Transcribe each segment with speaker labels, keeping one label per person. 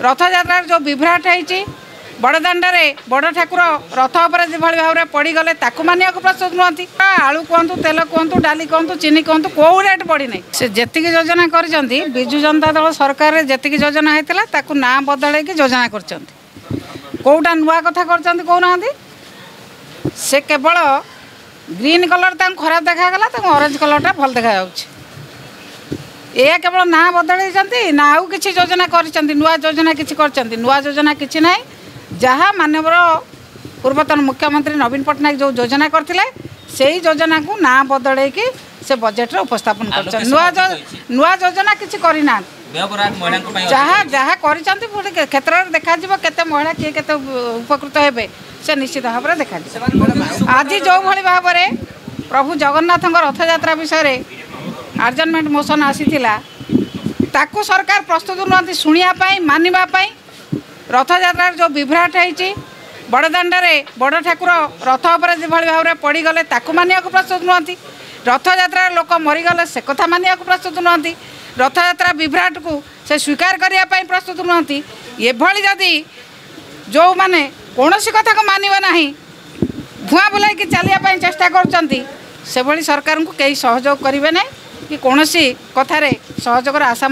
Speaker 1: रथयात्रा जो विभ्राट होती बड़दाण्डे बड़ ठाकुर रथ उपर जो भाव में पड़गले मानिया प्रस्तुत नुहति आलू कहतु तेल कहतु डाली कहतु चीनी कहतु कौ रेट पड़ी ना से जी योजना कर विजु जनता दल सरकार जी योजना होता ना बदल योजना करोटा नुआ कथा कर कहना से केवल ग्रीन कलर खराब देखागला ऑरेंज कलरटा भल देखा केवल ना बदल ना आउ कि योजना कर नुआ योजना किसी कर नुआ योजना किसी ना जहाँ मानवर पूर्वतन मुख्यमंत्री नवीन पट्टनायक जो योजना करते से योजना को ना बदल से बजेट उपस्थापन कर नुआ योजना किसी करना जहाँ जहाँ कर क्षेत्र में देखा केते महिला किए केते उपकृत हे से निश्चित भाव में देखा आज जो भाई भाव में प्रभु जगन्नाथ रथयात्रा विषय आर्जनमेंट मोशन आसीथिला ताकू सरकार प्रस्तुत नुहति शुणापी मानवाई रथयात्रा जो विभ्राट होती बड़दाण्डे बड़ ठाकुर रथ उपर जो भाव में पड़गले मानिया प्रस्तुत नुहति रथयात्रा लोक मरीगले से कथा मानिया प्रस्तुत नुहति रथयात्रा विभ्राट को से स्वीकार करने प्रस्तुत नुहति एभली जदि जो मैंने कौन कथा को मानव ना धूआ बुलाई चलिया चेष्टा कर सरकार को कई सहयोग करेंगे ना कि कौन कथार सहयोगर आशा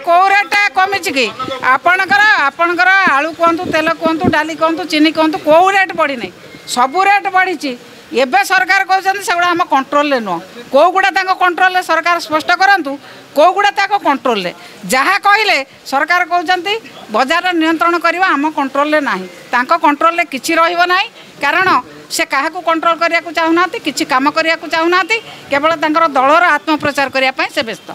Speaker 1: कौ रेटा कमी कि आपणकर आलू कहतु तेल कहतु डाली कहतु चीनी कहतु कौ रेट पड़ी ना सबू रेट बढ़ी एवं सरकार कहते से आम कंट्रोल नुह कौगुड़ा कंट्रोल सरकार स्पष्ट करूँ कौगुड़ा कंट्रोल जहाँ कहले सरकार कहते बजार नियंत्रण करवा आम कंट्रोल ना कंट्रोल किसी रहा कारण से क्या कंट्रोल करने को चाहूना किसी कम करने को चाहूना केवल दलर आत्मप्रचार करने से व्यस्त।